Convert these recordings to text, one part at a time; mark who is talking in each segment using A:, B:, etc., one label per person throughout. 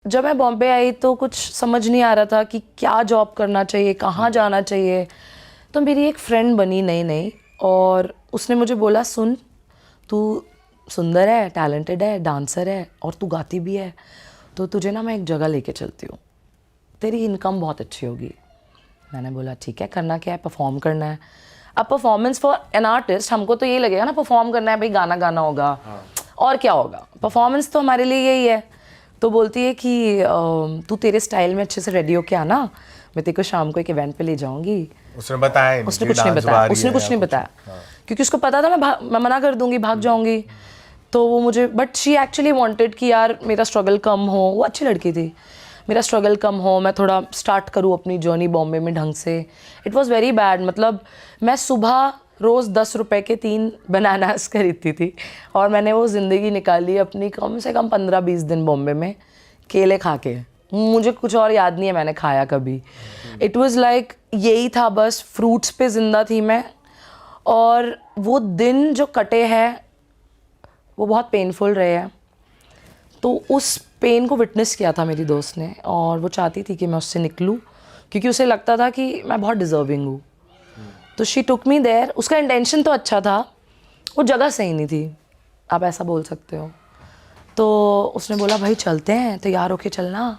A: जब मैं बॉम्बे आई तो कुछ समझ नहीं आ रहा था कि क्या जॉब करना चाहिए, कहाँ जाना चाहिए। तो मेरी एक फ्रेंड बनी नई नई और उसने मुझे बोला, सुन तू सुंदर है, टैलेंटेड है, डांसर है और तू गाती भी है, तो तुझे ना मैं एक जगह लेके चलती हूँ, तेरी इनकम बहुत अच्छी होगी। मैंने बोला ठीक है, करना क्या है, परफॉर्म करना है। अब परफॉर्मेंस फॉर एन आर्टिस्ट हमको तो यही लगेगा ना, परफॉर्म करना है भाई, गाना गाना होगा। और क्या होगा, परफॉर्मेंस तो हमारे लिए यही है। तो बोलती है कि तू तेरे स्टाइल में अच्छे से रेडी होके आना, मैं तेरे को शाम को एक इवेंट पे ले जाऊंगी।
B: उसने बताया नहीं,
A: उसने कुछ नहीं बताया, उसने कुछ नहीं बताया, क्योंकि उसको पता था मैं मना कर दूंगी, भाग जाऊंगी। तो वो मुझे, बट शी एक्चुअली वांटेड कि यार मेरा स्ट्रगल कम हो। वो अच्छी लड़की थी, मेरा स्ट्रगल कम हो, मैं थोड़ा स्टार्ट करूँ अपनी जर्नी बॉम्बे में ढंग से। It was very bad. मतलब मैं सुबह रोज़ 10 रुपए के 3 बनानास खरीदती थी और मैंने वो ज़िंदगी निकाली अपनी कम से कम 15-20 दिन बॉम्बे में केले खा के। मुझे कुछ और याद नहीं है मैंने खाया कभी। इट वाज लाइक यही था बस, फ्रूट्स पे ज़िंदा थी मैं। और वो दिन जो कटे हैं वो बहुत पेनफुल रहे हैं। तो उस पेन को विटनेस किया था मेरी दोस्त ने और वो चाहती थी कि मैं उससे निकलूं, क्योंकि उसे लगता था कि मैं बहुत डिज़र्विंग हूँ। तो शी टुक मी देयर। उसका इंटेंशन तो अच्छा था, वो जगह सही नहीं थी, आप ऐसा बोल सकते हो। तो उसने बोला भाई चलते हैं, तैयार होके चलना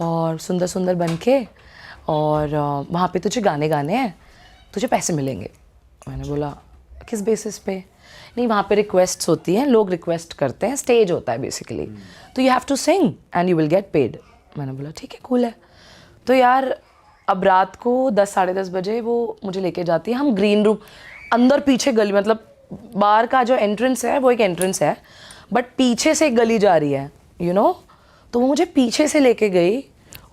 A: और सुंदर सुंदर बन के, और वहाँ पे तुझे गाने गाने हैं, तुझे पैसे मिलेंगे। मैंने बोला किस बेसिस पे? नहीं, वहाँ पे रिक्वेस्ट्स होती हैं, लोग रिक्वेस्ट करते हैं, स्टेज होता है बेसिकली, तो you have to sing and you will get paid. मैंने बोला ठीक है, कूल है। तो यार अब रात को 10-10:30 बजे वो मुझे लेके जाती है, हम ग्रीन रूम अंदर पीछे गली, मतलब बाहर का जो एंट्रेंस है वो एक एंट्रेंस है, बट पीछे से एक गली जा रही है, यू नो। तो वो मुझे पीछे से लेके गई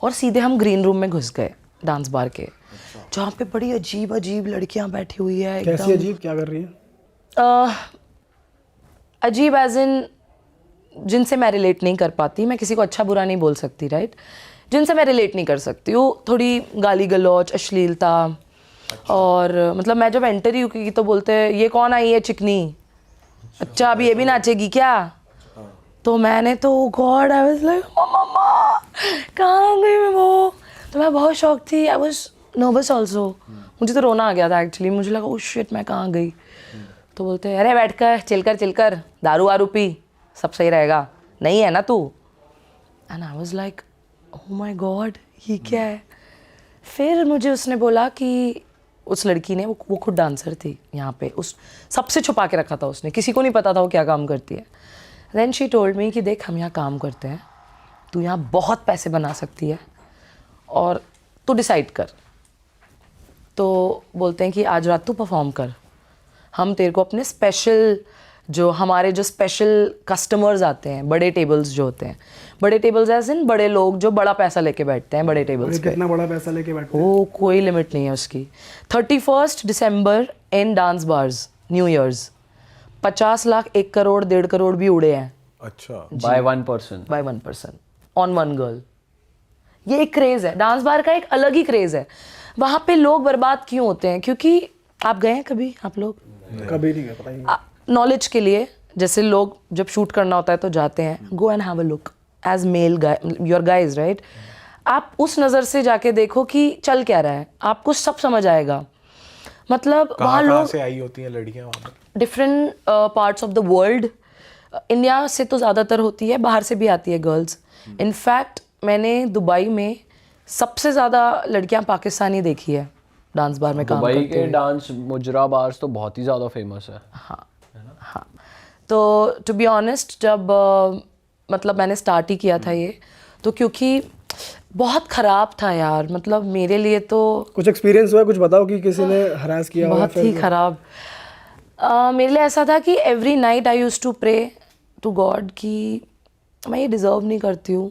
A: और सीधे हम ग्रीन रूम में घुस गए डांस बार के, जहाँ पे बड़ी अजीब अजीब लड़कियाँ बैठी हुई है।
C: कैसी अजीब, क्या कर रही है?
A: अजीब एज इन जिनसे मैं रिलेट नहीं कर पाती। मैं किसी को अच्छा बुरा नहीं बोल सकती, राइट? जिनसे मैं रिलेट नहीं कर सकती, वो थोड़ी गाली गलौच, अश्लीलता। और मतलब मैं जब एंटर ही की तो बोलते हैं ये कौन आई है चिकनी, अच्छा अभी ये भी नाचेगी क्या? तो मैंने तो गॉड, आई वाज लाइक मम्मा कहाँ गई मैं वो। तो मैं बहुत शॉक थी, आई वाज नर्वस ऑल्सो। मुझे तो रोना आ गया था एक्चुअली, मुझे लगा ओह शिट मैं कहाँ गई। तो बोलते हैं अरे बैठ कर चिल कर दारू वारू पी, सब सही रहेगा, नहीं है ना तू। And I was like oh my God ये क्या है। फिर मुझे उसने बोला कि उस लड़की ने, वो खुद डांसर थी यहाँ पे, उस सबसे छुपा के रखा था उसने, किसी को नहीं पता था वो क्या काम करती है। देन शी टोल्ड मी कि देख हम यहाँ काम करते हैं, तू यहाँ बहुत पैसे बना सकती है और तू डिसाइड कर। तो बोलते हैं कि आज रात तू परफॉर्म कर, हम तेरे को अपने स्पेशल, जो हमारे जो स्पेशल कस्टमर्स आते हैं, बड़े टेबल्स जो होते हैं, बड़े टेबल्स एज इन बड़े लोग जो बड़ा पैसा लेके बैठते हैं बड़े टेबल्स पे।
C: कितना बड़ा पैसा लेके बैठते हैं?
A: वो कोई लिमिट नहीं है उसकी। 31 दिसंबर in dance bars, new year's 50 lakh, 1 crore, 1.5 crore भी उड़े हैं।
B: अच्छा,
D: by one person
A: on one girl. ये एक क्रेज है, डांस बार का एक अलग ही क्रेज है। वहाँ पे लोग बर्बाद क्यों होते हैं? क्योंकि आप गए हैं कभी, आप लोग?
C: कभी नहीं गया, पता ही नहीं।
A: नॉलेज के लिए, जैसे लोग जब शूट करना होता है तो जाते हैं, go and have a look age male your guys, right? आप उस नज़र से जाके देखो कि चल क्या रहा है, आपको सब समझ आएगा। मतलब वहाँ लोग
B: से आई होती हैं लड़कियां वहाँ पर?
A: Different parts of the world. India से तो ज़्यादातर होती है, बाहर से भी आती है गर्ल्स। इनफैक्ट मैंने दुबई में सबसे ज़्यादा लड़कियां पाकिस्तानी देखी है डांस बार में काम करते हुए।
D: दुबई के डांस मुजरा बार्स तो बहुत ही ज़्यादा फेमस है।
A: हाँ हाँ। तो टू बी ऑनेस्ट जब मतलब मैंने स्टार्ट ही किया था ये, तो क्योंकि बहुत ख़राब था यार, मतलब मेरे लिए तो
C: कुछ एक्सपीरियंस हुआ, कुछ बताओ कि किसी ने हरास किया हो?
A: बहुत ही ख़राब। मेरे लिए ऐसा था कि every night I use to pray to God कि मैं ये डिज़र्व नहीं करती हूँ।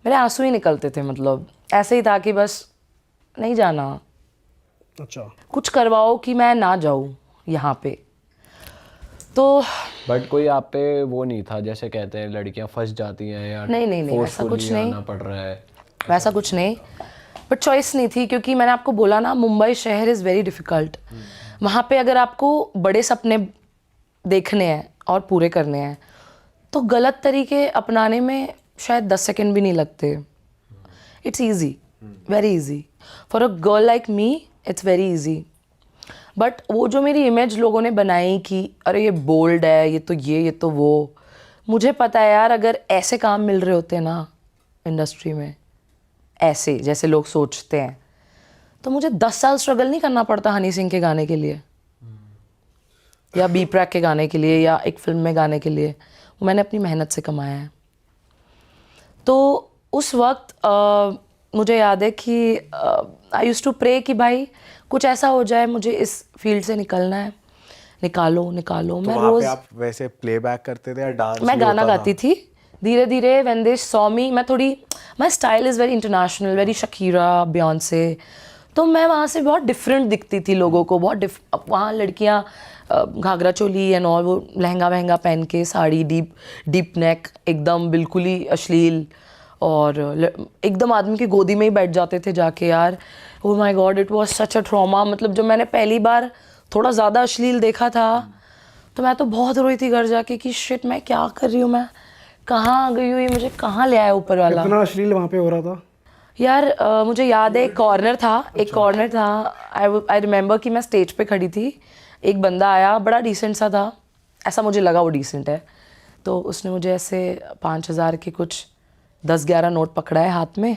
A: मेरे आंसू ही निकलते थे, मतलब ऐसे ही था कि बस नहीं जाना,
C: अच्छा,
A: कुछ करवाओ कि मैं ना जाऊँ यहाँ पे। तो
D: बट कोई आप पे वो नहीं था, जैसे कहते हैं लड़कियां फंस जाती हैं या
A: नहीं वैसा कुछ नहीं,
D: आना पड़ रहा है,
A: वैसा कुछ नहीं। बट चॉइस नहीं थी, क्योंकि मैंने आपको बोला ना, मुंबई शहर इज़ वेरी डिफ़िकल्ट। वहाँ पे अगर आपको बड़े सपने देखने हैं और पूरे करने हैं तो गलत तरीके अपनाने में शायद 10 सेकेंड भी नहीं लगते. It's easy, very easy for a girl like me. It's very easy. But वो जो मेरी इमेज लोगों ने बनाई कि अरे ये बोल्ड है, ये तो वो, मुझे पता है यार, अगर ऐसे काम मिल रहे होते ना इंडस्ट्री में, ऐसे जैसे लोग सोचते हैं, तो मुझे 10 साल स्ट्रगल नहीं करना पड़ता हनी सिंह के गाने के लिए या बी प्रैक के गाने के लिए या एक फिल्म में गाने के लिए. वो मैंने अपनी मेहनत से कमाया है. तो उस वक्त मुझे याद है कि आई यूज्ड टू प्रे कि भाई कुछ ऐसा हो जाए, मुझे इस फील्ड से निकलना है, निकालो.
B: तो
A: मैं
B: वहाँ
A: रोज
B: पे आप वैसे प्लेबैक करते थे या डांस?
A: मैं गाना गाती थी धीरे धीरे. व्हेन दे सॉ मी, मैं थोड़ी, my style is very international, very Shakira, Beyonce. तो मैं वहाँ से बहुत डिफरेंट दिखती थी लोगों को. वहाँ लड़कियाँ घाघरा चोली एंड ऑल, वो लहंगा वहंगा पहन के, साड़ी डीप नेक, एकदम बिल्कुल ही अश्लील, और एकदम आदमी की गोदी में ही बैठ जाते थे जाके. यार oh my God, it was such a trauma. मतलब जब मैंने पहली बार थोड़ा ज़्यादा अश्लील देखा था तो मैं तो बहुत रोई थी घर जाके कि शिट, मैं क्या कर रही हूँ, मैं कहाँ आ गई हूँ, ये मुझे कहाँ ले आया ऊपर वाला.
C: इतना अश्लील वहाँ पे हो रहा था
A: यार मुझे याद है एक कॉर्नर था. आई रिमेंबर कि मैं स्टेज पे खड़ी थी, एक बंदा आया, बड़ा डिसेंट सा था, ऐसा मुझे लगा वो डिसेंट है. तो उसने मुझे ऐसे 5,000 के कुछ 10-11 नोट पकड़ाए हाथ में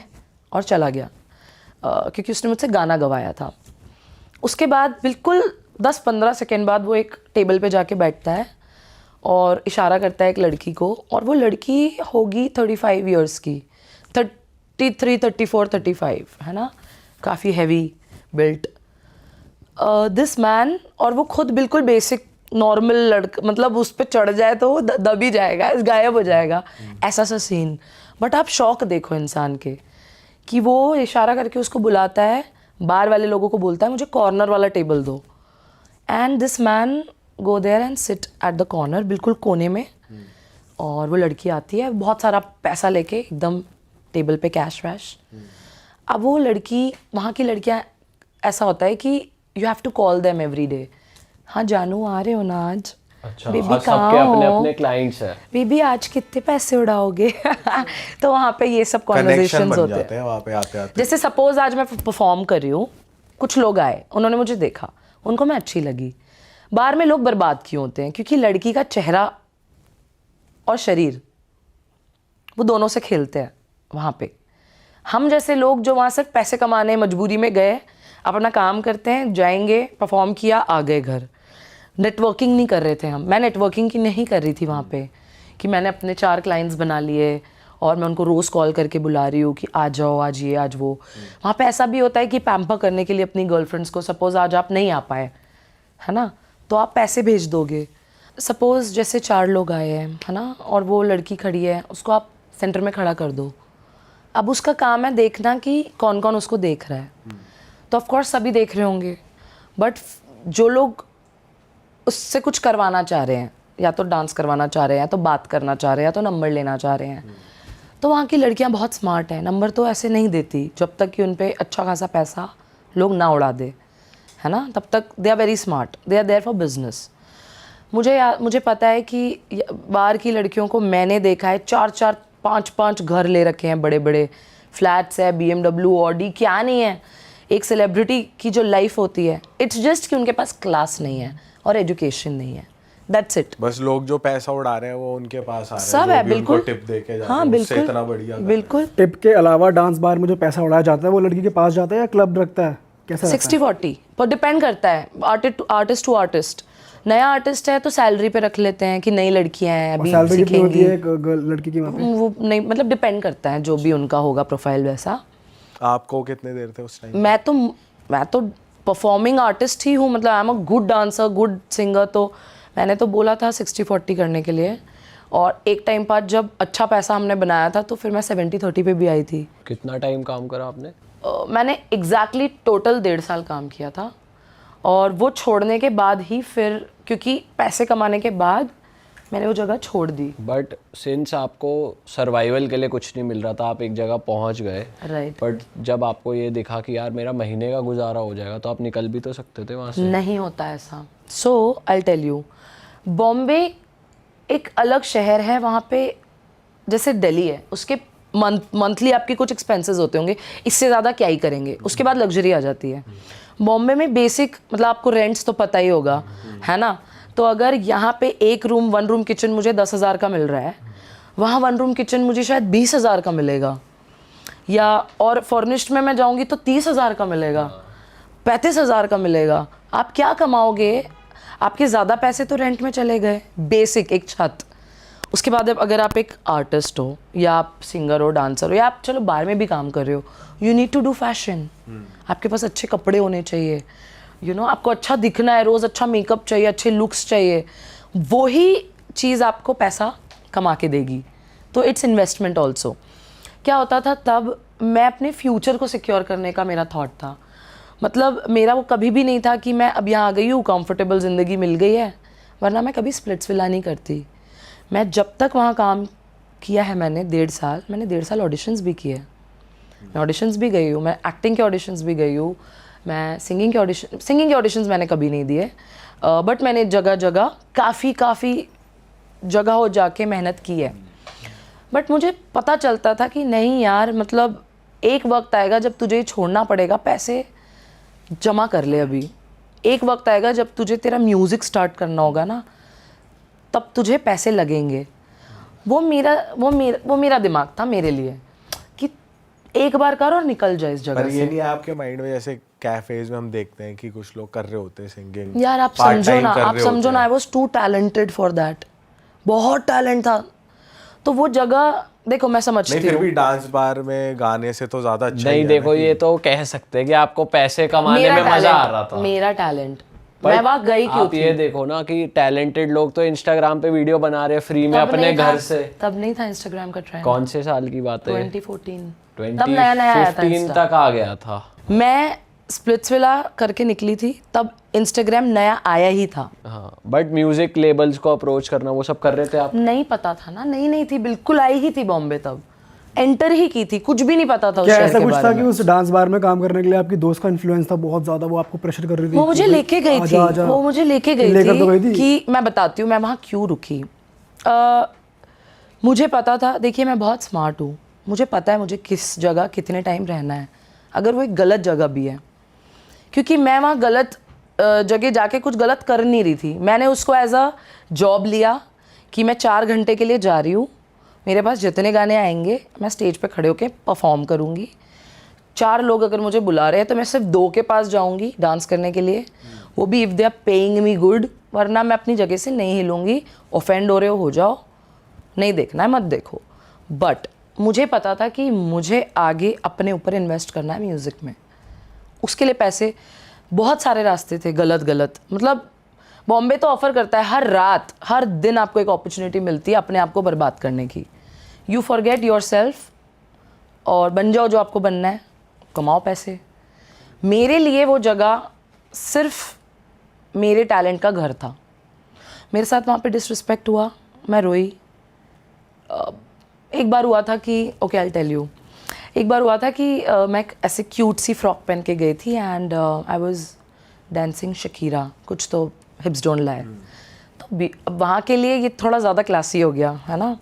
A: और चला गया, क्योंकि उसने मुझसे गाना गवाया था. उसके बाद बिल्कुल 10-15 सेकेंड बाद वो एक टेबल पे जाके बैठता है और इशारा करता है एक लड़की को, और वो लड़की होगी 35 इयर्स की, 33, 34, 35, है ना, काफ़ी हैवी बिल्ट. दिस मैन, और वो खुद बिल्कुल बेसिक नॉर्मल लड़का, मतलब उस पर चढ़ जाए तो वो दब ही जाएगा, गायब हो जाएगा, ऐसा सा सीन. बट आप शौक देखो इंसान के कि वो इशारा करके उसको बुलाता है, बाहर वाले लोगों को बोलता है मुझे कॉर्नर वाला टेबल दो. And this man go there and sit at the corner, बिल्कुल कोने में. और वो लड़की आती है बहुत सारा पैसा लेके, एकदम टेबल पे कैश वैश. अब वो लड़की, वहाँ की लड़कियाँ, ऐसा होता है कि you have to call them every day. हाँ जानू, आ रहे हो ना आज?
D: अच्छा,
A: बेबी
D: और सबके
A: कहाँ
D: अपने
A: हो?
D: अपने क्लाइंट्स हैं.
A: बेबी आज कितने पैसे उड़ाओगे? तो वहाँ पे ये सब
B: कनेक्शन
A: कॉन्वर्जेशंस
B: बन
A: होते
B: जाते
A: हैं.
B: हैं वहाँ पे आते आते.
A: जैसे सपोज आज मैं परफॉर्म कर रही हूँ, कुछ लोग आए, उन्होंने मुझे देखा, उनको मैं अच्छी लगी. बाहर में लोग बर्बाद क्यों होते हैं? क्योंकि लड़की का चेहरा और शरीर, वो दोनों से खेलते हैं वहाँ पे. हम जैसे लोग जो वहाँ सिर्फ पैसे कमाने मजबूरी में गए, अपना काम करते हैं, जाएंगे, परफॉर्म किया, आ गए घर. नेटवर्किंग नहीं कर रहे थे हम. मैं नेटवर्किंग की नहीं कर रही थी वहाँ पे कि मैंने अपने 4 क्लाइंट्स बना लिए और मैं उनको रोज़ कॉल करके बुला रही हूँ कि आ जाओ, आज ये आज वो. वहाँ पे ऐसा भी होता है कि पैम्पर करने के लिए अपनी गर्लफ्रेंड्स को, सपोज़ आज आप नहीं आ पाए, है ना, तो आप पैसे भेज दोगे. सपोज़ जैसे 4 लोग आए हैं, है ना, और वो लड़की खड़ी है, उसको आप सेंटर में खड़ा कर दो. अब उसका काम है देखना कि कौन कौन उसको देख रहा है. तो ऑफ कोर्स सभी देख रहे होंगे, बट जो लोग उससे कुछ करवाना चाह रहे हैं, या तो डांस करवाना चाह रहे हैं, या तो बात करना चाह रहे हैं, या तो नंबर लेना चाह रहे हैं, तो वहाँ की लड़कियाँ बहुत स्मार्ट हैं. नंबर तो ऐसे नहीं देती जब तक कि उन पर अच्छा खासा पैसा लोग ना उड़ा दे, है ना, तब तक they are very smart, they are there for business. मुझे पता है कि बाहर की लड़कियों को मैंने देखा है, 4-4, 5-5 घर ले रखे हैं, बड़े बड़े फ्लैट्स है, BMW, ऑडी, क्या नहीं है. एक सेलिब्रिटी की जो लाइफ होती है, इट्स जस्ट कि उनके पास क्लास नहीं है और एजुकेशन नहीं है, दैट्स इट.
B: बस लोग जो पैसा उड़ा रहे हैं वो उनके पास आ रहे हैं,
A: सब
B: जो
A: है,
B: भी
A: बिल्कुल.
B: उनको टिप दे के जाते
A: हाँ
B: हैं, उससे
A: बिल्कुल,
B: इतना बढ़िया कर
A: बिल्कुल.
C: टिप के अलावा डांस बार में जो पैसा उड़ाया जाता है वो लड़की के पास जाता है या क्लब रखता है, कैसा रहता है?
A: 60-40 पर डिपेंड करता है, आर्टिस्ट टू आर्टिस्ट. नया आर्टिस्ट है तो सैलरी पे रख लेते हैं कि नई लड़कियां हैं, अभी
C: सैलरी कितनी होती
A: सीखेंगी.
C: है एक लड़की की वहाँ पे?
A: वो नहीं, मतलब डिपेंड करता है, जो भी उनका होगा प्रोफाइल वैसा.
B: आपको कितने देर थे उस टाइम?
A: मैं तो परफॉर्मिंग आर्टिस्ट ही हूँ, मतलब I am a good dancer, good singer. तो मैंने तो बोला था 60-40 करने के लिए, और एक टाइम बाद जब अच्छा पैसा हमने बनाया था तो फिर मैं 70-30 पे भी आई थी.
D: कितना टाइम काम करा आपने?
A: मैंने एग्जैक्टली टोटल 1.5 साल काम किया था, और वो छोड़ने के बाद ही फिर, क्योंकि पैसे कमाने के बाद मैंने वो जगह छोड़ दी.
D: बट सिंस आपको सर्वाइवल के लिए कुछ नहीं मिल रहा था, आप एक जगह पहुंच गए,
A: राइट.
D: बट जब आपको ये दिखा कि यार मेरा महीने का गुजारा हो जाएगा, तो आप निकल भी तो सकते थे वहाँ से.
A: नहीं होता ऐसा. सो आई टेल यू, बॉम्बे एक अलग शहर है, वहाँ पे जैसे दिल्ली है, उसके मंथली आपके कुछ एक्सपेंसेस होते होंगे, इससे ज़्यादा क्या ही करेंगे, उसके बाद लग्जरी आ जाती है। बॉम्बे में बेसिक मतलब आपको रेंट्स तो पता ही होगा, है ना। तो अगर यहाँ पे एक रूम 1 रूम किचन मुझे 10,000 का मिल रहा है, वहाँ 1 रूम किचन मुझे शायद 20,000 का मिलेगा, या और फर्निश्ड में मैं जाऊँगी तो 30,000 का मिलेगा, 35,000 का मिलेगा। आप क्या कमाओगे? आपके ज़्यादा पैसे तो रेंट में चले गए, बेसिक एक छत। उसके बाद अगर आप एक आर्टिस्ट हो, या आप सिंगर हो, डांसर हो, या आप चलो बार में भी काम कर रहे हो, you need to do fashion. आपके पास अच्छे कपड़े होने चाहिए, आपको अच्छा दिखना है, रोज़ अच्छा मेकअप चाहिए, अच्छे लुक्स चाहिए। वही चीज़ आपको पैसा कमा के देगी। तो इट्स इन्वेस्टमेंट ऑल्सो। क्या होता था तब, मैं अपने फ्यूचर को सिक्योर करने का मेरा थॉट था। मतलब मेरा वो कभी भी नहीं था कि मैं अब यहाँ आ गई हूँ, कंफर्टेबल ज़िंदगी मिल गई है, वरना मैं कभी स्प्लिट्सविला नहीं करती। मैं जब तक वहाँ काम किया है मैंने 1.5 साल ऑडिशंस भी किए। मैं ऑडिशंस भी गई हूँ, मैं एक्टिंग के ऑडिशंस भी गई हूँ, मैं सिंगिंग के ऑडिशंस मैंने कभी नहीं दिए, बट मैंने जगह जगह काफ़ी जगह हो जाके मेहनत की है। बट मुझे पता चलता था कि नहीं यार, मतलब एक वक्त आएगा जब तुझे छोड़ना पड़ेगा, पैसे जमा कर ले अभी। एक वक्त आएगा जब तुझे तेरा म्यूज़िक स्टार्ट करना होगा ना, तब तुझे पैसे लगेंगे। वो मेरा दिमाग था मेरे लिए कि एक बार कर और निकल जाए इस जगह
B: पर
A: से।
B: ये नहीं है आपके माइंड में, जैसे कैफेज में हम देखते हैं कि कुछ लोग कर रहे होते हैं सिंगिंग,
A: यार आप समझो ना, I was too talented for that. बहुत टैलेंट था। तो वो जगह देखो, मैं समझती हूँ,
B: फिर भी डांस बार में गाने से तो ज्यादा अच्छा
D: नहीं, देखो ये तो कह सकते हैं कि आपको पैसे कमाने में मजा आ रहा था।
A: मेरा टैलेंट, मैं वहाँ गई क्यों
D: आप ये देखो ना कि टैलेंटेड लोग तो इंस्टाग्राम पे वीडियो बना रहे हैं फ्री में अपने घर से।
A: तब नहीं था इंस्टाग्राम का ट्रेंड।
D: कौन से साल की बात है?
A: 2014 तब नया आया था।
D: 2015 तक आ गया था।
A: मैं स्प्लिट्सविला करके निकली थी, तब इंस्टाग्राम नया आया ही था।
D: हाँ, बट म्यूजिक लेबल्स को अप्रोच करना वो सब कर रहे थे आप?
A: नहीं पता था ना, नहीं थी, बिल्कुल आई ही थी बॉम्बे, तब एंटर ही की थी, कुछ भी नहीं पता था उस
C: क्या
A: शहर
C: ऐसा
A: के
C: कुछ
A: बारे
C: था
A: में।
C: कि उस डांस बार में काम करने के लिए आपकी दोस्त का इन्फ्लुएंस था बहुत ज्यादा, वो आपको प्रेशर कर रही थी?
A: वो मुझे लेके गई थी, वो मुझे लेके गई थी कि मैं बताती हूँ मैं वहाँ क्यों रुकी। मुझे पता था, देखिए मैं बहुत स्मार्ट हूँ, मुझे पता है मुझे किस जगह कितने टाइम रहना है, अगर वो एक गलत जगह भी है, क्योंकि मैं वहाँ गलत जगह जाके कुछ गलत कर नहीं रही थी। मैंने उसको एज अ जॉब लिया कि मैं 4 घंटे के लिए जा रही हूँ, मेरे पास जितने गाने आएंगे मैं स्टेज पे खड़े होके परफॉर्म करूँगी। 4 लोग अगर मुझे बुला रहे हैं तो मैं सिर्फ 2 के पास जाऊँगी डांस करने के लिए, वो भी if they are paying me good, वरना मैं अपनी जगह से नहीं हिलूँगी। ऑफेंड हो रहे हो जाओ, नहीं देखना है मत देखो। बट मुझे पता था कि मुझे आगे अपने ऊपर इन्वेस्ट करना है म्यूज़िक में, उसके लिए पैसे, बहुत सारे रास्ते थे गलत। मतलब बॉम्बे तो ऑफ़र करता है हर रात हर दिन आपको एक अपॉर्चुनिटी मिलती है अपने आप को बर्बाद करने की। यू फॉरगेट योरसेल्फ और बन जाओ जो आपको बनना है, कमाओ पैसे। मेरे लिए वो जगह सिर्फ मेरे टैलेंट का घर था। मेरे साथ वहाँ पे डिसरिस्पेक्ट हुआ, मैं रोई। एक बार हुआ था कि ओके आई टेल यू, एक बार हुआ था कि मैं ऐसे क्यूट सी फ्रॉक पहन के गई थी and I was dancing Shakira, कुछ तो हिप्स डोंट लाई। तो अब वहाँ के लिए ये थोड़ा ज़्यादा क्लासी हो गया है ना।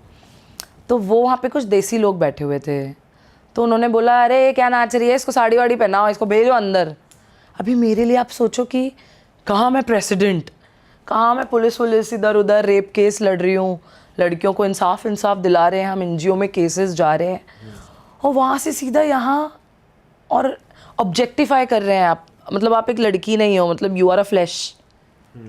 A: तो वो वहाँ पे कुछ देसी लोग बैठे हुए थे, तो उन्होंने बोला अरे क्या नाच रही है, इसको साड़ी वाड़ी पहनाओ, इसको भेजो अंदर। अभी मेरे लिए आप सोचो कि कहाँ मैं प्रेसिडेंट, कहाँ मैं पुलिस इधर उधर रेप केस लड़ रही हूँ, लड़कियों को इंसाफ दिला रहे हैं, हम एनजीओ में केसेस जा रहे हैं, और वहाँ से सीधा यहाँ और ऑब्जेक्टिफाई कर रहे हैं आप। मतलब आप एक लड़की नहीं हो, मतलब यू आर अ फ्लैश,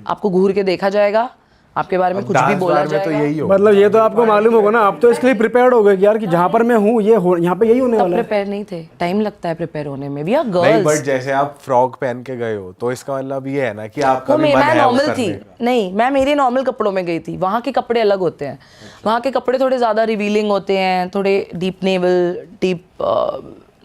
A: आपको घूर के देखा जाएगा, आपके बारे में कुछ भी बोला जाएगा।
B: तो यही हो,
C: मतलब ये तो आपको मालूम होगा ना, आप तो इसके लिए प्रिपेयर्ड हो गए कि यार कि जहाँ पर मैं हूँ यहाँ पे यही होने वाला है।
A: प्रिपेयर नहीं थे, टाइम लगता है प्रिपेयर होने में। वी आर
B: नहीं,
A: गर्ल्स।
B: बट जैसे आप फ्रॉक पहन के गए हो तो इसका मतलब ये है ना कि आपका
A: वो
B: भी मन
A: मैं
B: है वो
A: नॉर्मल
B: करने
A: थी
B: का।
A: नहीं, मैं मेरे नॉर्मल कपड़ों में गई थी। वहाँ के कपड़े अलग होते हैं, वहाँ के कपड़े थोड़े ज़्यादा रिवीलिंग होते हैं, थोड़े डीप नेवल, डीप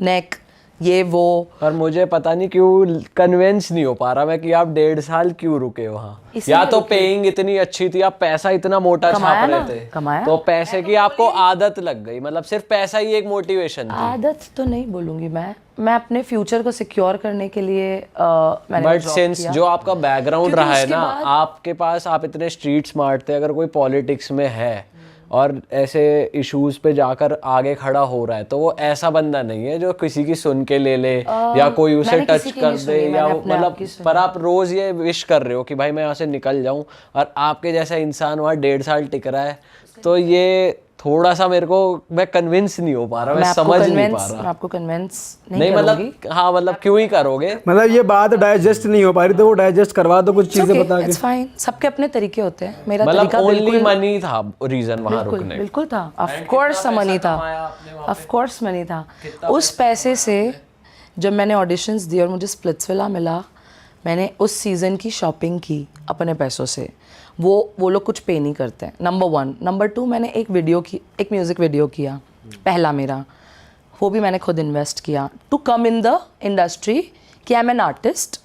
A: नेक, ये वो।
D: और मुझे पता नहीं क्यों कन्विंस नहीं हो पा रहा मैं कि आप 1.5 साल क्यों रुके वहाँ। या तो पेइंग इतनी अच्छी थी, आप पैसा इतना मोटा छाप रहे थे,
A: कमाया,
D: तो पैसे की आपको आदत लग गई। मतलब सिर्फ पैसा ही एक मोटिवेशन थी।
A: आदत तो नहीं बोलूँगी मैं अपने फ्यूचर को सिक्योर करने के लिए मैंने
D: बट सिंस जो आपका बैकग्राउंड रहा है ना, आपके पास, आप इतने स्ट्रीट स्मार्ट थे, अगर कोई पॉलिटिक्स में है और ऐसे इश्यूज पे जाकर आगे खड़ा हो रहा है, तो वो ऐसा बंदा नहीं है जो किसी की सुन के ले ले या कोई उसे
A: मैंने
D: टच
A: किसी की
D: कर
A: नहीं
D: दे
A: सुनी,
D: या
A: मैंने अपने आप
D: मतलब,
A: की सुनी।
D: पर आप रोज ये विश कर रहे हो कि भाई मैं यहाँ से निकल जाऊं, और आपके जैसा इंसान वहाँ 1.5 साल टिक रहा है, तो ये थोड़ा सा मेरे को, मैं कन्विंस नहीं हो पा रहा, मैं समझ नहीं पा
A: मैं
D: रहा।
A: आपको कन्विंस
D: नहीं
A: नहीं करूंगी।
D: मतलब हाँ, मतलब क्यों ही करोगे?
C: मतलब ये बात डाइजेस्ट नहीं हो पा रही, तो वो डाइजेस्ट करवा दो कुछ चीजें बता के।
A: इट्स फाइन, सबके अपने तरीके होते हैं। मेरा
D: मतलब
A: तरीका
D: ओनली
A: बिल्कुल
D: मनी था रीजन वहाँ
A: बिल्कुल
D: रुकने?
A: बिल्कुल था। ऑफ कोर्स मनी था, ऑफ कोर्स मनी था। उस पैसे से जब मैंने ऑडिशंस दिए और मुझे स्प्लिट्सविला मिला, मैंने उस सीज़न की शॉपिंग की अपने पैसों से। वो लोग कुछ पे नहीं करते हैं, नंबर 1। नंबर 2, मैंने एक म्यूज़िक वीडियो किया, पहला मेरा, वो भी मैंने खुद इन्वेस्ट किया to come in the industry कि आई एम एन आर्टिस्ट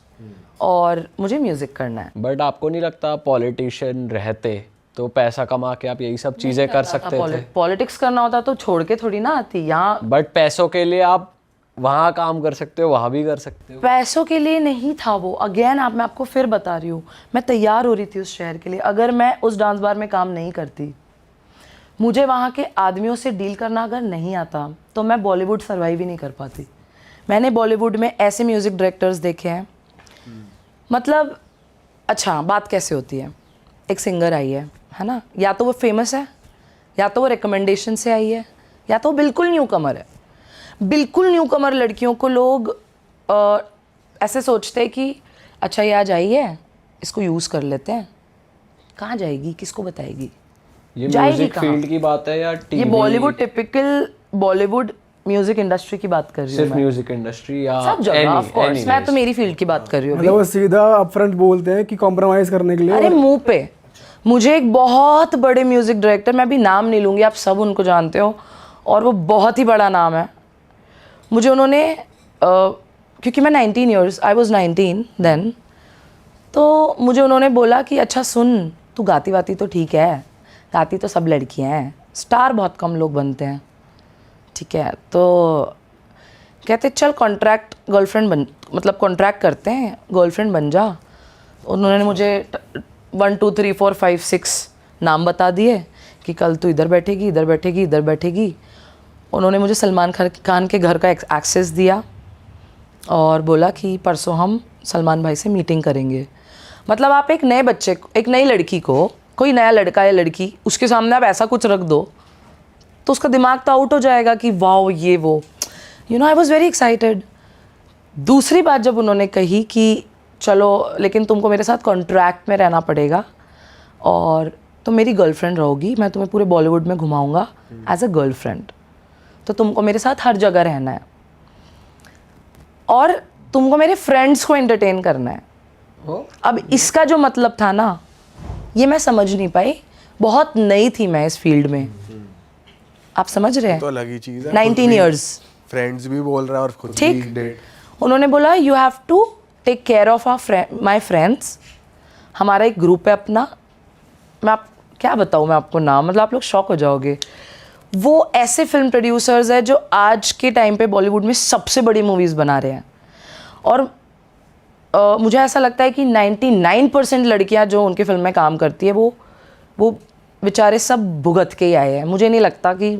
A: और मुझे म्यूज़िक करना है।
D: बट आपको नहीं लगता पॉलिटिशियन रहते तो पैसा कमा के आप यही सब चीजें कर सकते थे?
A: पॉलिटिक्स करना होता तो छोड़ के थोड़ी ना आती यहाँ।
D: बट पैसों के लिए आप वहाँ काम कर सकते हो, वहाँ भी कर सकते हो।
A: पैसों के लिए नहीं था वो। अगेन मैं आपको फिर बता रही हूँ, मैं तैयार हो रही थी उस शहर के लिए। अगर मैं उस डांस बार में काम नहीं करती, मुझे वहाँ के आदमियों से डील करना अगर नहीं आता, तो मैं बॉलीवुड सर्वाइव ही नहीं कर पाती। मैंने बॉलीवुड में ऐसे म्यूज़िक डायरेक्टर्स देखे हैं, मतलब अच्छा बात कैसे होती है, एक सिंगर आई है ना, या तो वो फेमस है, या तो वो रिकमेंडेशन से आई है, या तो वो बिल्कुल न्यू कमर है। बिल्कुल न्यू कमर लड़कियों को लोग ऐसे सोचते हैं कि अच्छा ये आज आई है, इसको यूज़ कर लेते हैं। कहाँ जाएगी, किसको बताएगी?
D: ये
A: जाएगी
D: म्यूजिक
A: कहाँ?
D: फील्ड की बात है या
A: ये
D: TV?
A: Bollywood, typical Bollywood music industry की बात कर रही हूँ
D: सिर्फ
A: मैं।
D: म्यूजिक इंडस्ट्री या
A: सब जगह ऑफ कोर्स, मैं तो मेरी फील्ड की बात कर रही हूँ।
C: मतलब वो सीधा अपफ्रंट बोलते हैं कि कॉम्प्रोमाइज करने के लिए।
A: अरे मुंह पे। मुझे एक बहुत बड़े म्यूजिक डायरेक्टर, मैं अभी नाम नहीं लूँगी, आप सब उनको जानते हो, और वो बहुत ही बड़ा नाम है। मुझे उन्होंने क्योंकि मैं 19 ईयर्स, आई वॉज 19 देन, तो मुझे उन्होंने बोला कि अच्छा सुन, तू गाती वाती तो ठीक है, गाती तो सब लड़कियां हैं, स्टार बहुत कम लोग बनते हैं, ठीक है, तो कहते चल कॉन्ट्रैक्ट गर्लफ्रेंड बन, मतलब कॉन्ट्रैक्ट करते हैं, गर्लफ्रेंड बन जा। उन्होंने मुझे 1 2 3 4 5 6 नाम बता दिए कि कल तू इधर बैठेगी, इधर बैठेगी, इधर बैठेगी। उन्होंने मुझे सलमान खान के घर का एक्सेस दिया और बोला कि परसों हम सलमान भाई से मीटिंग करेंगे। मतलब आप एक नए बच्चे, एक नई लड़की को, कोई नया लड़का या लड़की, उसके सामने आप ऐसा कुछ रख दो तो उसका दिमाग तो आउट हो जाएगा कि वाओ ये वो, you know, I was very excited. दूसरी बात जब उन्होंने कही कि चलो लेकिन तुमको मेरे साथ कॉन्ट्रैक्ट में रहना पड़ेगा और तुम मेरी गर्लफ्रेंड रहोगी, मैं तुम्हें पूरे बॉलीवुड में घुमाऊंगा एज अ गर्लफ्रेंड, तो तुमको मेरे साथ हर जगह रहना है और तुमको मेरे फ्रेंड्स को एंटरटेन करना है। अब इसका जो मतलब था ना, ये मैं समझ नहीं पाई, बहुत नई थी मैं इस फील्ड में, आप समझ रहे हैं?
B: तो अलग ही चीज़ है।
A: 19 ईयर्स,
B: फ्रेंड्स भी बोल रहा है और खुद भी
A: ठीक।
B: डेट।
A: उन्होंने बोला you have to take care of my friends. हमारा एक ग्रुप है अपना, मैं आप क्या बताऊँ मैं आपको नाम, मतलब आप लोग शॉक हो जाओगे। वो ऐसे फिल्म प्रोड्यूसर्स हैं जो आज के टाइम पे बॉलीवुड में सबसे बड़ी मूवीज़ बना रहे हैं, और मुझे ऐसा लगता है कि 99% लड़कियां जो उनकी फिल्म में काम करती है वो बेचारे सब भुगत के ही आए हैं। मुझे नहीं लगता कि,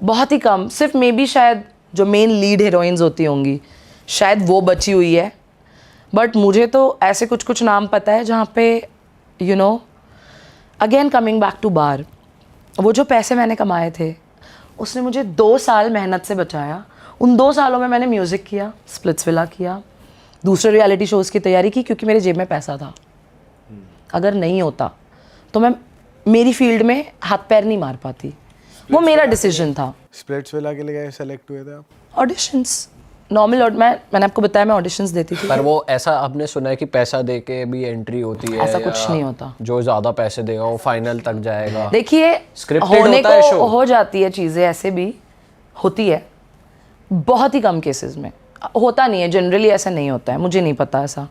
A: बहुत ही कम, सिर्फ मे बी शायद जो मेन लीड हीरोइंस होती होंगी शायद वो बची हुई है, बट मुझे तो ऐसे कुछ कुछ नाम पता है जहाँ पे you know, again coming back to bar, वो जो पैसे मैंने कमाए थे उसने मुझे 2 साल मेहनत से बचाया। उन 2 सालों में मैंने म्यूज़िक किया, स्प्लिट्सविला किया, दूसरे रियलिटी शोज़ की तैयारी की, क्योंकि मेरे जेब में पैसा था। अगर नहीं होता तो मैं मेरी फील्ड में हाथ पैर नहीं मार पाती। वो मेरा डिसीजन था।
B: स्प्लिट्सविला के लिए सेलेक्ट हुए थे आप?
A: ऑडिशंस नॉर्मल, मैंने आपको बताया मैं ऑडिशंस देती थी।
D: पर वो ऐसा आपने सुना है कि पैसा दे के भी एंट्री होती है?
A: ऐसा कुछ नहीं होता।
D: जो ज्यादा पैसे देगा वो फाइनल तक जाएगा?
A: देखिए,
D: Scripted
A: होने
D: होता है
A: को
D: show?
A: हो जाती है चीज़ें, ऐसे भी होती है, बहुत ही कम केसेस में होता नहीं है, जनरली ऐसा नहीं होता है। मुझे नहीं पता ऐसा,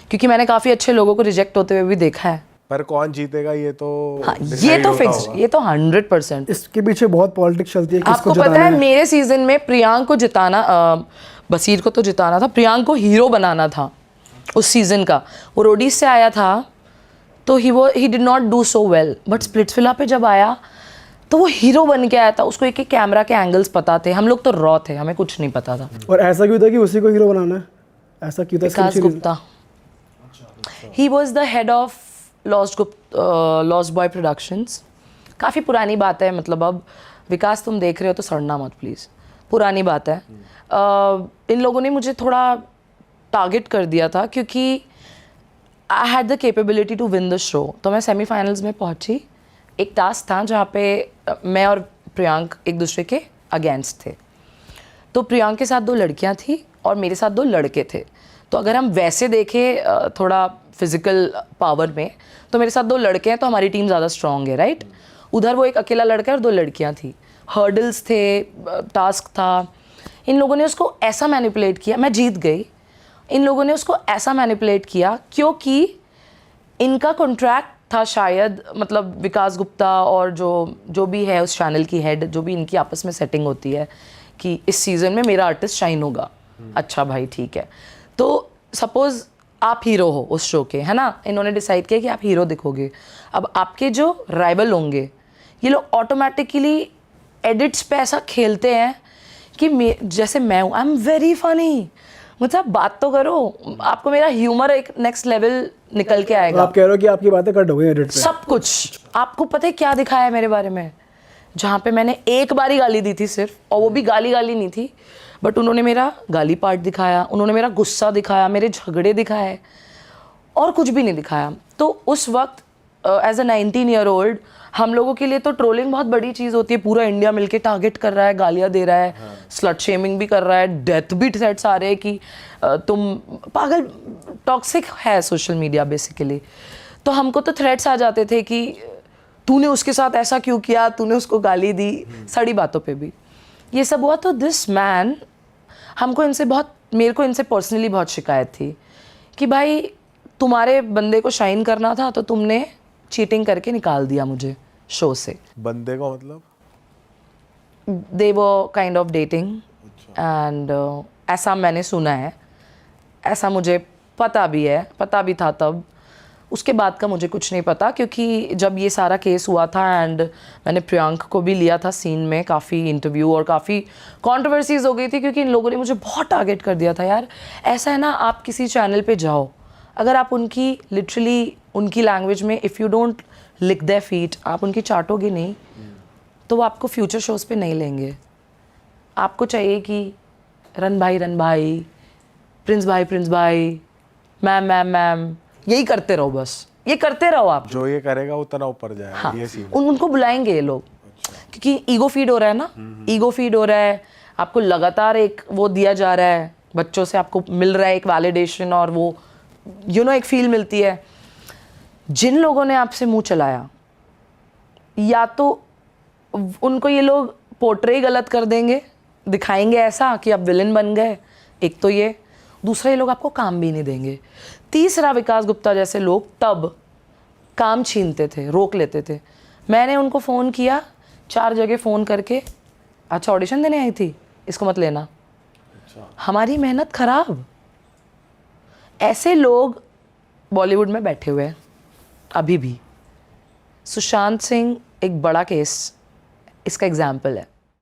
A: क्योंकि मैंने काफ़ी अच्छे लोगों को रिजेक्ट होते हुए भी देखा है।
B: पर कौन जीतेगा ये तो
A: हाँ, ये
B: decide
A: तो
B: होता
A: फिक्स,
B: होगा।
A: ये तो 100%।
C: इसके पीछे बहुत पॉलिटिक्स चलती है, किसको
A: आपको पता
C: जिताना
A: है
C: है।
A: मेरे सीजन में प्रियांक को जिताना, बसीर को तो जिताना था, प्रियांक को हीरो बनाना था उस सीजन का। वो रोडीज से आया था तो he did not do so well, but Splitsvilla पे जब आया तो वो हीरो बन के आया था, उसको एक एक कैमरा के एंगल्स पता थे, हम लोग तो रॉ थे, हमें कुछ नहीं पता था।
C: और ऐसा क्यों था कि उसी को हीरो बनाना है? ऐसा क्यों था?
A: Vikas Gupta, he was the head of lost boy productions. काफ़ी पुरानी बात है, मतलब अब विकास तुम देख रहे हो तो सड़ना मत प्लीज़, पुरानी बात है। इन लोगों ने मुझे थोड़ा टारगेट कर दिया था क्योंकि I had the capability to win the show. तो मैं सेमीफाइनल्स में पहुंची, एक टास्क था जहाँ पे मैं और प्रियांक एक दूसरे के अगेंस्ट थे। तो प्रियांक के साथ 2 लड़कियाँ थी और मेरे साथ 2 लड़के थे। तो अगर हम वैसे देखें थोड़ा फिजिकल पावर में, तो मेरे साथ 2 लड़के हैं तो हमारी टीम ज़्यादा स्ट्रॉन्ग है, राइट। उधर वो एक अकेला लड़का और 2 लड़कियाँ थी, हर्डल्स थे, टास्क था। इन लोगों ने उसको ऐसा मैनिपुलेट किया, मैं जीत गई। इन लोगों ने उसको ऐसा मैनिपुलेट किया क्योंकि इनका कॉन्ट्रैक्ट था शायद, मतलब विकास गुप्ता और जो भी है उस चैनल की हेड, जो भी इनकी आपस में सेटिंग होती है कि इस सीज़न में मेरा आर्टिस्ट शाइन होगा। अच्छा भाई ठीक है, तो सपोज़ आप हीरो हो उस शो के, है ना, इन्होंने डिसाइड किया कि आप हीरो दिखोगे। अब आपके जो राइवल होंगे ये लोग ऑटोमेटिकली एडिट्स पे ऐसा खेलते हैं कि जैसे मैं हूँ, आई एम वेरी फनी, मतलब बात तो करो, आपको मेरा ह्यूमर एक नेक्स्ट लेवल निकल के आएगा।
C: आप कह रहे हो कि आपकी बातें कट हो गई एडिट पे?
A: सब कुछ। आपको पता है क्या दिखाया है मेरे बारे में? जहाँ पे मैंने एक बारी गाली दी थी सिर्फ, और वो भी गाली नहीं थी, बट उन्होंने मेरा गाली पार्ट दिखाया, उन्होंने मेरा गुस्सा दिखाया, मेरे झगड़े दिखाए, और कुछ भी नहीं दिखाया। तो उस वक्त एज अ 19-year-old हम लोगों के लिए तो ट्रोलिंग बहुत बड़ी चीज़ होती है। पूरा इंडिया मिलके टारगेट कर रहा है, गालियाँ दे रहा है, स्लट शेमिंग भी कर रहा है, डेथ भी थ्रेट्स आ रहे हैं कि तुम पागल, टॉक्सिक है सोशल मीडिया बेसिकली। तो हमको तो थ्रेट्स आ जाते थे कि तूने उसके साथ ऐसा क्यों किया, तूने उसको गाली दी, सड़ी बातों पे भी ये सब हुआ। तो दिस मैन, मेरे को इनसे पर्सनली बहुत शिकायत थी कि भाई तुम्हारे बंदे को शाइन करना था तो तुमने चीटिंग करके निकाल दिया मुझे शो से।
B: बंदे को मतलब?
A: They were kind of dating and ऐसा मैंने सुना है, ऐसा मुझे पता भी था तब। उसके बाद का मुझे कुछ नहीं पता, क्योंकि जब ये सारा केस हुआ था एंड मैंने प्रियांक को भी लिया था सीन में, काफ़ी इंटरव्यू और काफ़ी कंट्रोवर्सीज हो गई थी क्योंकि इन लोगों ने मुझे बहुत टारगेट कर दिया था। यार ऐसा है ना, आप किसी चैनल पे जाओ, अगर आप उनकी लिटरली उनकी लैंग्वेज में if you don't lick their feet, आप उनकी चाटोगे नहीं तो वो आपको फ्यूचर शोज़ पे नहीं लेंगे। आपको चाहिए कि रन भाई, प्रिंस भाई, मैम, यही करते रहो, बस ये करते रहो आप।
B: जो ये करेगा उतना ऊपर जाएगा।
A: हाँ,
B: ये सीन है।
A: उनको बुलाएंगे ये लोग। क्योंकि ईगो फीड हो रहा है ना, ईगो फीड हो रहा है, आपको लगातार एक वो दिया जा रहा है, बच्चों से आपको मिल रहा है एक वैलिडेशन, और वो एक फील मिलती है। जिन लोगों ने आपसे मुंह चलाया, या तो उनको ये लोग पोर्ट्रे गलत कर देंगे, दिखाएंगे ऐसा कि आप विलन बन गए, एक तो ये, दूसरा ये लोग आपको काम भी नहीं देंगे, तीसरा विकास गुप्ता जैसे लोग तब काम छीनते थे, रोक लेते थे। मैंने उनको फ़ोन किया 4 जगह फ़ोन करके, अच्छा ऑडिशन देने आई थी, इसको मत लेना। हमारी मेहनत खराब। ऐसे लोग बॉलीवुड में बैठे हुए हैं अभी भी। सुशांत सिंह एक बड़ा केस इसका एग्जाम्पल है।